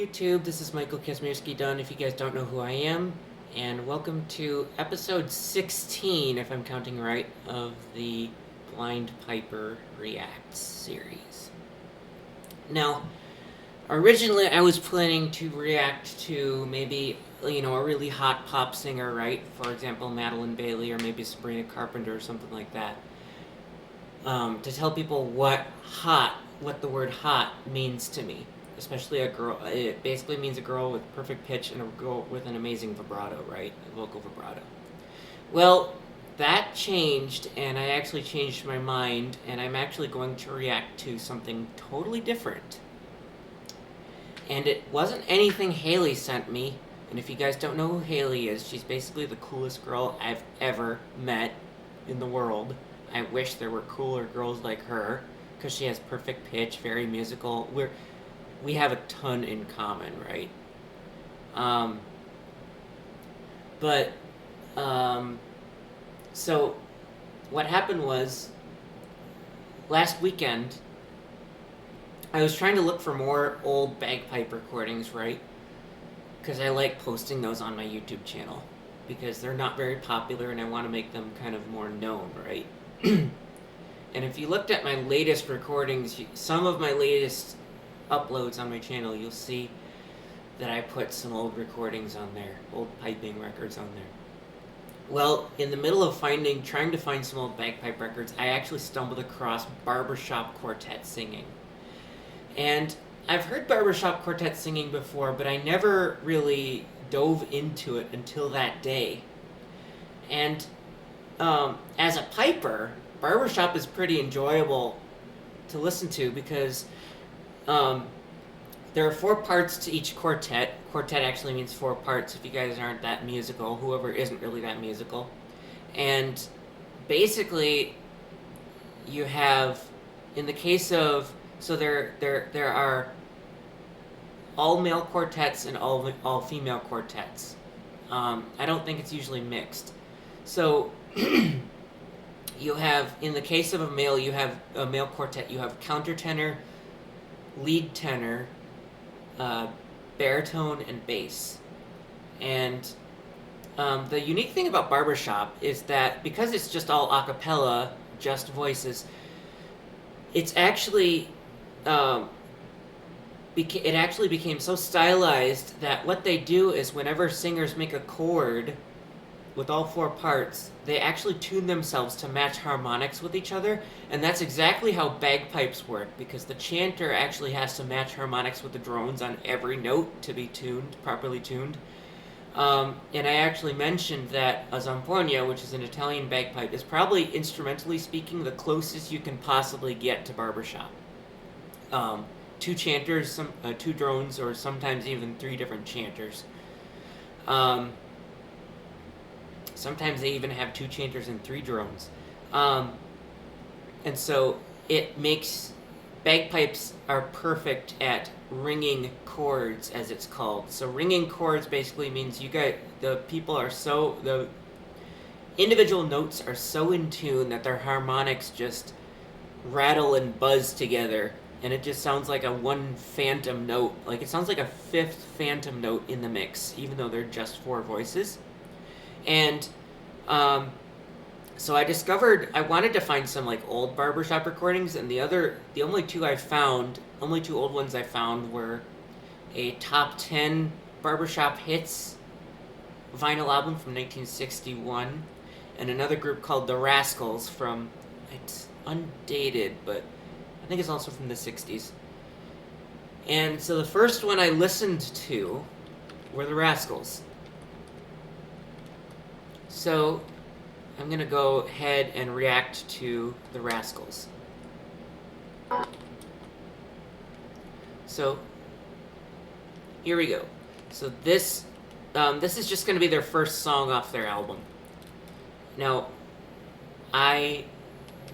YouTube, this is Michael Kazmierski Dunn, if you guys don't know who I am, and welcome to episode 16, if I'm counting right, of the Blind Piper Reacts series. Now, originally I was planning to react to maybe, a really hot pop singer, right? For example, Madeline Bailey or maybe Sabrina Carpenter or something like that. To tell people what the word hot means to me. Especially a girl, it basically means a girl with perfect pitch and a girl with an amazing vibrato, right? A vocal vibrato. Well, that changed, and I actually changed my mind, and I'm actually going to react to something totally different. And it wasn't anything Haley sent me, and if you guys don't know who Haley is, she's basically the coolest girl I've ever met in the world. I wish there were cooler girls like her, because she has perfect pitch, very musical. We have a ton in common, right? So what happened was, last weekend, I was trying to look for more old bagpipe recordings, right? Because I like posting those on my YouTube channel, because they're not very popular and I want to make them kind of more known, right? And if you looked at my latest recordings, some of my latest uploads on my channel, you'll see that I put some old recordings on there, old piping records on there. Well, in the middle of trying to find some old bagpipe records, I actually stumbled across Barbershop quartet singing. And I've heard Barbershop quartet singing before, but I never really dove into it until that day. And as a piper, Barbershop is pretty enjoyable to listen to because there are 4 parts to each quartet. Quartet actually means 4 parts if you guys aren't that musical, whoever isn't really that musical. And basically, you have, in the case of, so there are all male quartets and all female quartets. I don't think it's usually mixed. So you have, in the case of a male quartet, you have countertenor, lead tenor, baritone, and bass. And the unique thing about Barbershop is that because it's just all a cappella, just voices, it's actually it actually became so stylized that what they do is whenever singers make a chord with all 4 parts, they actually tune themselves to match harmonics with each other, and that's exactly how bagpipes work, because the chanter actually has to match harmonics with the drones on every note to be properly tuned. And I actually mentioned that a zamponia, which is an Italian bagpipe, is probably, instrumentally speaking, the closest you can possibly get to Barbershop. 2 chanters, 2 drones, or sometimes even 3 different chanters. Sometimes they even have 2 chanters and 3 drones. And so it makes, bagpipes are perfect at ringing chords, as it's called. So ringing chords basically means the individual notes are so in tune that their harmonics just rattle and buzz together. And it just sounds like a one phantom note. Like it sounds like a 5th phantom note in the mix, even though they're just 4 voices. And so I discovered I wanted to find some like old Barbershop recordings, and the only 2 old ones I found were a top 10 Barbershop hits vinyl album from 1961, and another group called The Rascals it's undated, but I think it's also from the 60s. And so the first one I listened to were The Rascals. So I'm going to go ahead and react to The Rascals. So here we go. So this is just going to be their first song off their album. Now,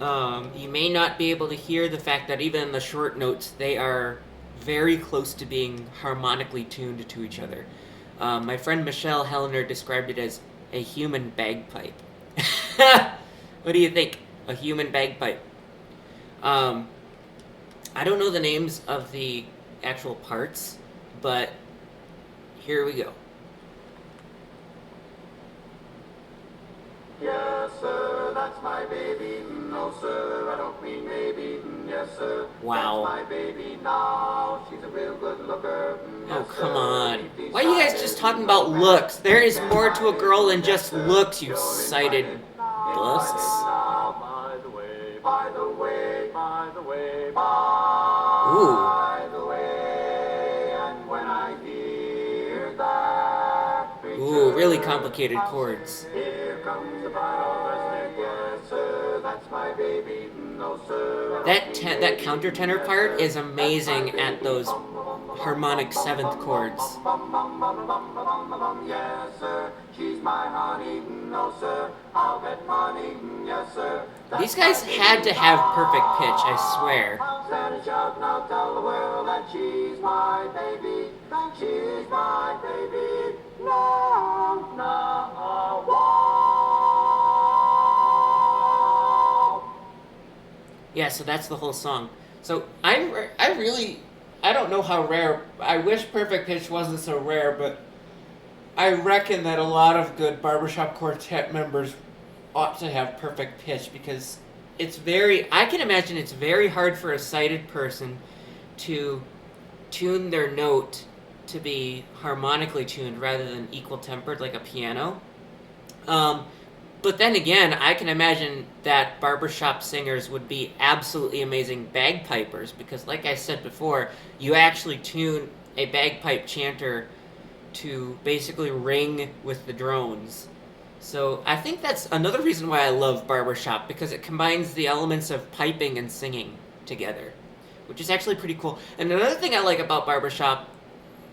you may not be able to hear the fact that even in the short notes, they are very close to being harmonically tuned to each other. My friend Michelle Hellener described it as a human bagpipe. What do you think? A human bagpipe. I don't know the names of the actual parts, but here we go. Yes, sir, that's my baby. No, sir, I don't mean maybe. Yes, sir, Wow. that's my baby now. She's a real good looker. Oh, Yes, come sir. on. Why are you guys just talking about looks? There is more to a girl than just looks, you sighted busts. By the way, by the way, by the way, Ooh. by the way, and when I hear that Ooh, really complicated chords. here comes the final yes, sir, that's my baby. No, sir. That countertenor part is amazing at those harmonic seventh chords. Yes, sir, she's my honey. No, sir, I'll get money. Yes, sir. These guys had to have perfect pitch, I swear. Stand and shout now, tell the world that she's my baby. She's my baby. No, no, wow. Yeah, so that's the whole song. So I don't know how rare. I wish perfect pitch wasn't so rare, but I reckon that a lot of good barbershop quartet members ought to have perfect pitch because I can imagine it's very hard for a sighted person to tune their note to be harmonically tuned rather than equal tempered like a piano. But then again, I can imagine that barbershop singers would be absolutely amazing bagpipers because, like I said before, you actually tune a bagpipe chanter to basically ring with the drones. So I think that's another reason why I love barbershop because it combines the elements of piping and singing together, which is actually pretty cool. And another thing I like about barbershop,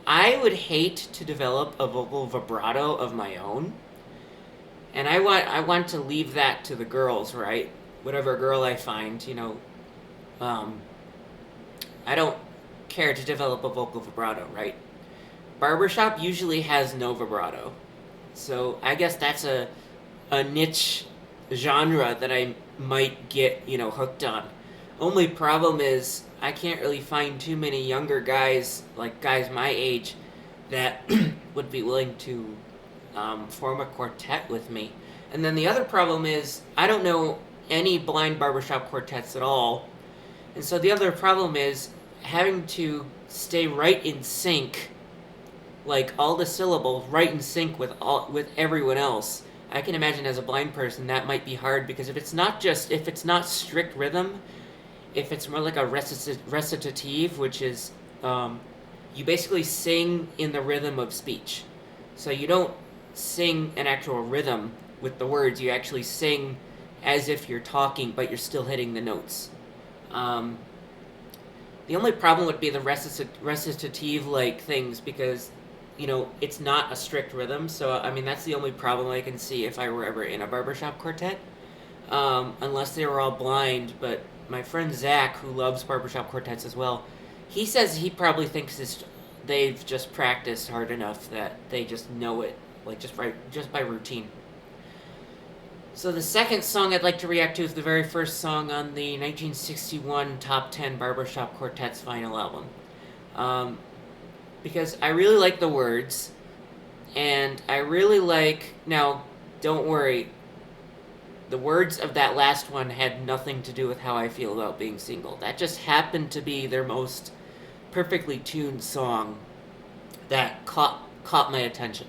I would hate to develop a vocal vibrato of my own. And I want to leave that to the girls, right? Whatever girl I find, I don't care to develop a vocal vibrato, right? Barbershop usually has no vibrato. So I guess that's a niche genre that I might get, hooked on. Only problem is I can't really find too many younger guys, like guys my age, that would be willing to form a quartet with me. And then the other problem is I don't know any blind barbershop quartets at all. And so the other problem is having to stay right in sync, like all the syllables right in sync with everyone else. I can imagine as a blind person that might be hard because if it's not strict rhythm, if it's more like a recitative, which is you basically sing in the rhythm of speech. So you don't sing an actual rhythm with the words, you actually sing as if you're talking, but you're still hitting the notes. The only problem would be the recitative-like things because, it's not a strict rhythm. So, that's the only problem I can see if I were ever in a barbershop quartet, unless they were all blind. But my friend Zach, who loves barbershop quartets as well, he says he probably thinks they've just practiced hard enough that they just know it, like just by routine. So the second song I'd like to react to is the very first song on the 1961 Top 10 Barbershop Quartet's final album. Because I really like the words, and I really like... Now, don't worry, the words of that last one had nothing to do with how I feel about being single. That just happened to be their most perfectly tuned song that caught my attention.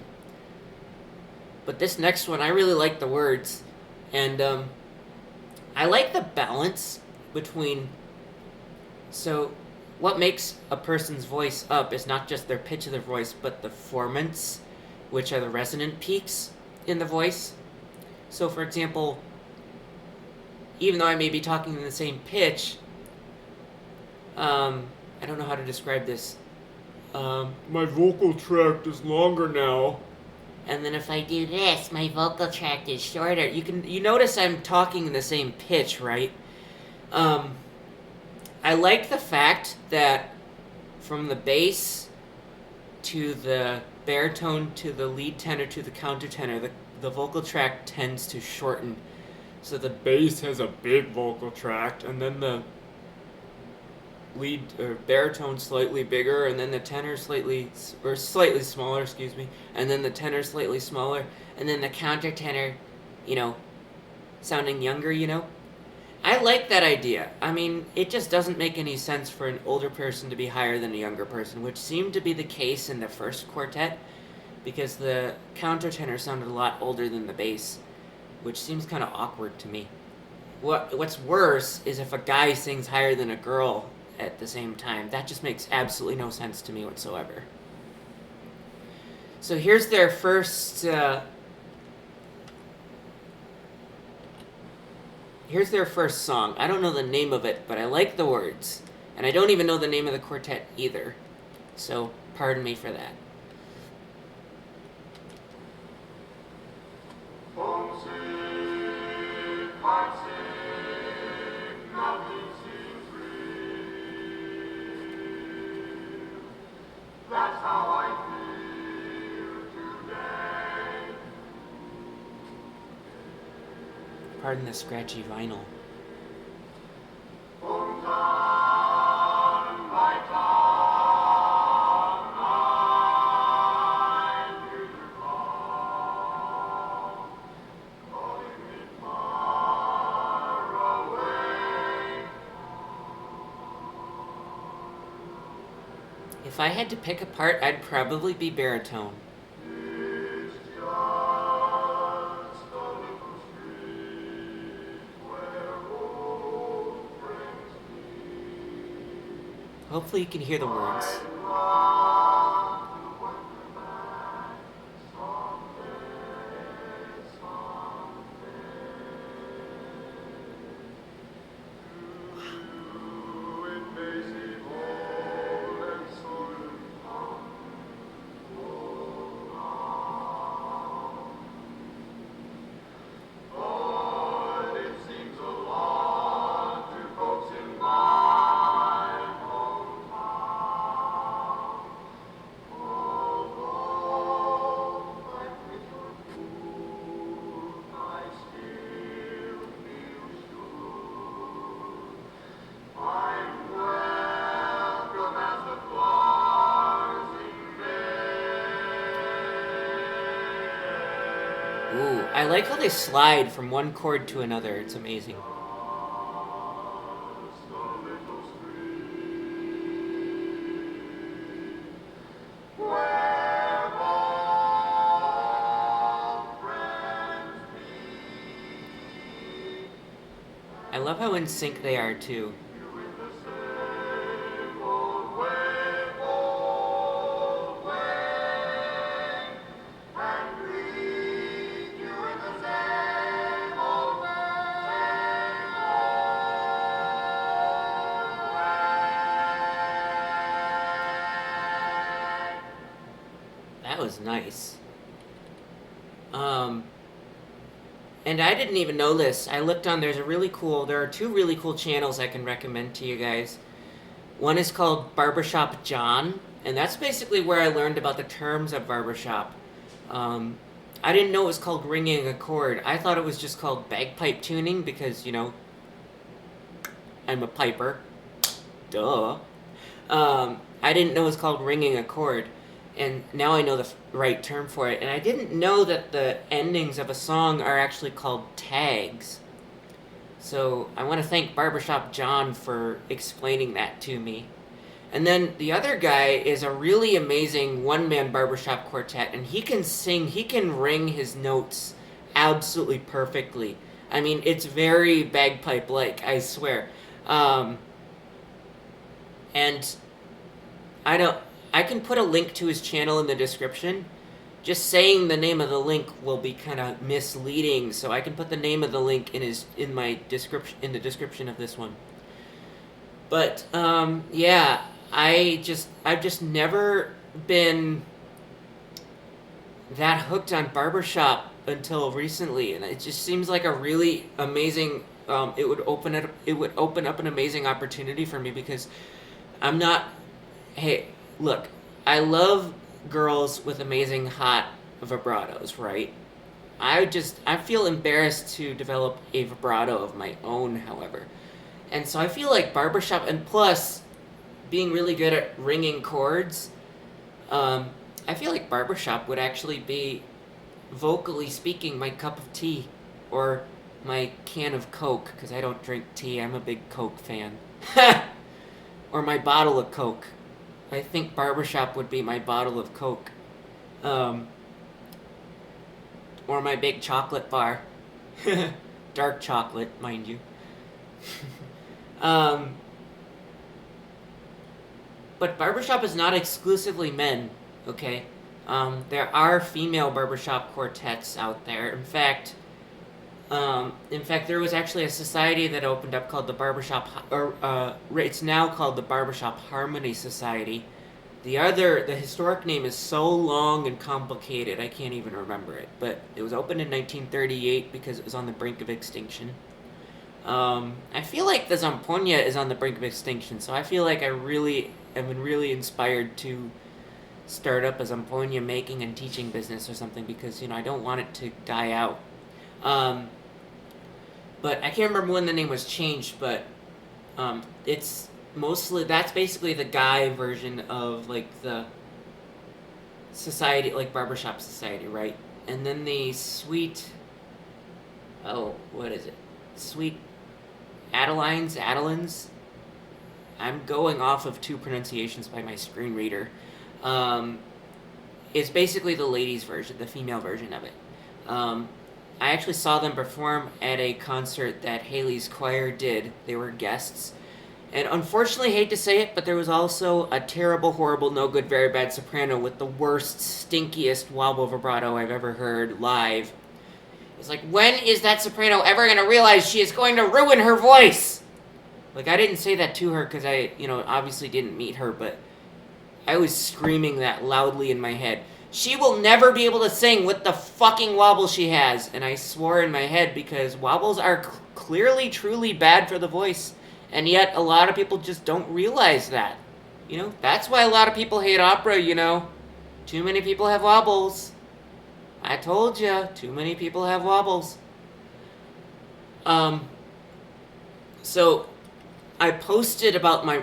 But this next one, I really like the words, and I like the balance between... So, what makes a person's voice up is not just their pitch of their voice, but the formants, which are the resonant peaks in the voice. So, for example, even though I may be talking in the same pitch, I don't know how to describe this. My vocal tract is longer now. And then if I do this, my vocal tract is shorter. You notice I'm talking in the same pitch, right? I like the fact that from the bass to the baritone to the lead tenor to the countertenor, the vocal tract tends to shorten. So the bass has a big vocal tract, and then lead or baritone slightly bigger, and then the tenor slightly smaller, excuse me, and then the tenor slightly smaller, and then the countertenor, you know, sounding younger, you know. I like that idea. I mean, it just doesn't make any sense for an older person to be higher than a younger person, which seemed to be the case in the first quartet, because the countertenor sounded a lot older than the bass, which seems kind of awkward to me. What's worse is if a guy sings higher than a girl at the same time. That just makes absolutely no sense to me whatsoever. So here's their first song. I don't know the name of it, but I like the words. And I don't even know the name of the quartet either. So pardon me for that. That's how I feel today. Pardon the scratchy vinyl. If I had to pick a part, I'd probably be baritone. It's just a little street where old friends meet. Hopefully you can hear the words. Ooh, I like how they slide from one chord to another. It's amazing. I love how in sync they are too. That was nice. And I didn't even know this. I looked on, there are two really cool channels I can recommend to you guys. One is called Barbershop John, and that's basically where I learned about the terms of barbershop. I didn't know it was called ringing a chord. I thought it was just called bagpipe tuning because, you know, I'm a piper. Duh. I didn't know it was called ringing a chord. And now I know the right term for it. And I didn't know that the endings of a song are actually called tags. So I want to thank Barbershop John for explaining that to me. And then the other guy is a really amazing one-man barbershop quartet. And he can sing, he can ring his notes absolutely perfectly. I mean, it's very bagpipe-like, I swear. And I can put a link to his channel in the description. Just saying the name of the link will be kind of misleading, so I can put the name of the link in the description of this one. But yeah, I've just never been that hooked on barbershop until recently, and it just seems like a really amazing. It would open up an amazing opportunity for me because I'm not. Hey. Look, I love girls with amazing hot vibratos, right? I feel embarrassed to develop a vibrato of my own, however. And so I feel like barbershop, and plus, being really good at ringing chords, I feel like Barbershop would actually be, vocally speaking, my cup of tea, or my can of Coke, because I don't drink tea. I'm a big Coke fan. Or my bottle of Coke. I think Barbershop would be my bottle of Coke. Or my big chocolate bar. Dark chocolate, mind you. But Barbershop is not exclusively men, okay? There are female barbershop quartets out there. In fact, there was actually a society that opened up called the Barbershop, it's now called the Barbershop Harmony Society. The historic name is so long and complicated, I can't even remember it. But it was opened in 1938 because it was on the brink of extinction. I feel like the Zamponia is on the brink of extinction, so I feel like I've been really inspired to start up a Zamponia making and teaching business or something, because, I don't want it to die out. But I can't remember when the name was changed, but it's that's basically the guy version of, like, the society, like Barbershop Society, right? And then the Sweet Adelines? I'm going off of two pronunciations by my screen reader. It's basically the ladies' version, the female version of it. I actually saw them perform at a concert that Haley's Choir did. They were guests. And unfortunately, hate to say it, but there was also a terrible, horrible, no good, very bad soprano with the worst, stinkiest wobble vibrato I've ever heard live. It's like, when is that soprano ever going to realize she is going to ruin her voice? Like, I didn't say that to her because I, obviously didn't meet her, but I was screaming that loudly in my head. She will never be able to sing with the fucking wobble she has. And I swore in my head, because wobbles are clearly, truly bad for the voice. And yet, a lot of people just don't realize that. That's why a lot of people hate opera, Too many people have wobbles. I told ya, too many people have wobbles. So, I posted about my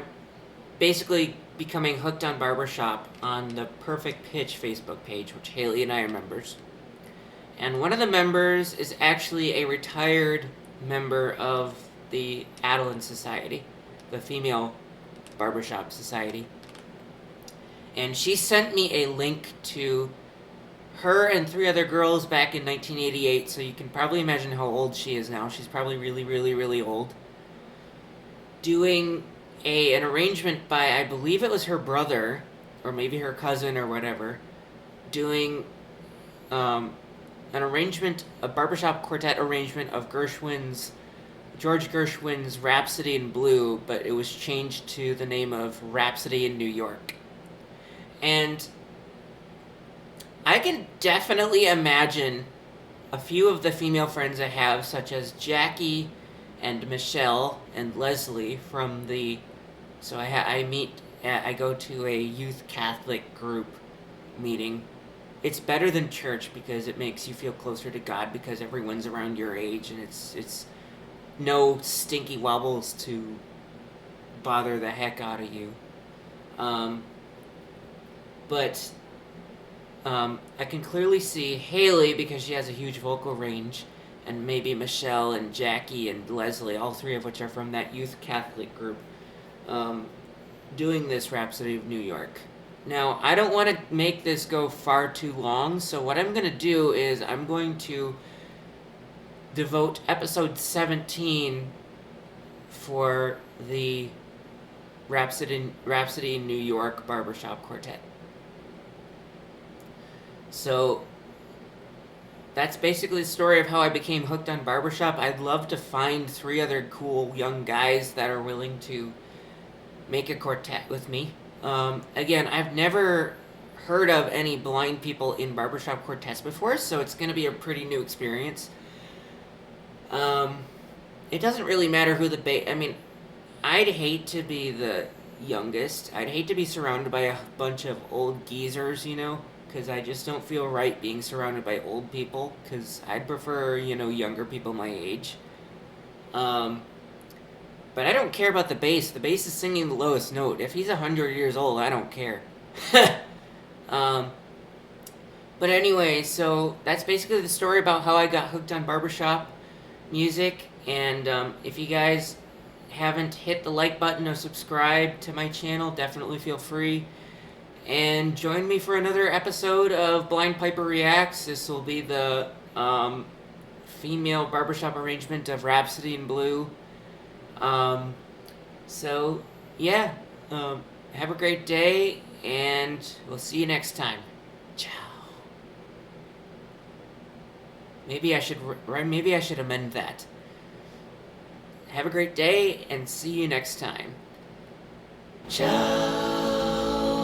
basically becoming hooked on Barbershop on the Perfect Pitch Facebook page, which Haley and I are members. And one of the members is actually a retired member of the Adeline Society, the female Barbershop Society. And she sent me a link to her and 3 other girls back in 1988, so you can probably imagine how old she is now. She's probably really, really, really old. Doing an arrangement by, I believe it was her brother, or maybe her cousin or whatever, doing an arrangement, a barbershop quartet arrangement of George Gershwin's Rhapsody in Blue, but it was changed to the name of Rhapsody in New York. And I can definitely imagine a few of the female friends I have, such as Jackie and Michelle and Leslie from the... So I go to a youth Catholic group meeting. It's better than church because it makes you feel closer to God, because everyone's around your age, and it's no stinky wobbles to bother the heck out of you. But I can clearly see Haley, because she has a huge vocal range, and maybe Michelle and Jackie and Leslie, all 3 of which are from that youth Catholic group, doing this Rhapsody of New York. Now, I don't want to make this go far too long, so what I'm going to do is I'm going to devote episode 17 for the Rhapsody in New York Barbershop Quartet. So, that's basically the story of how I became hooked on Barbershop. I'd love to find 3 other cool young guys that are willing to make a quartet with me. Again, I've never heard of any blind people in barbershop quartets before, so it's going to be a pretty new experience. It doesn't really matter who I'd hate to be the youngest. I'd hate to be surrounded by a bunch of old geezers, because I just don't feel right being surrounded by old people, because I'd prefer, younger people my age. But I don't care about the bass. The bass is singing the lowest note. If he's 100 years old, I don't care. um, but anyway, so that's basically the story about how I got hooked on barbershop music. And if you guys haven't hit the like button or subscribe to my channel, definitely feel free. And join me for another episode of Blind Piper Reacts. This will be the female barbershop arrangement of Rhapsody in Blue. So, yeah. Have a great day, and we'll see you next time. Ciao. Maybe I should amend that. Have a great day, and see you next time. Ciao.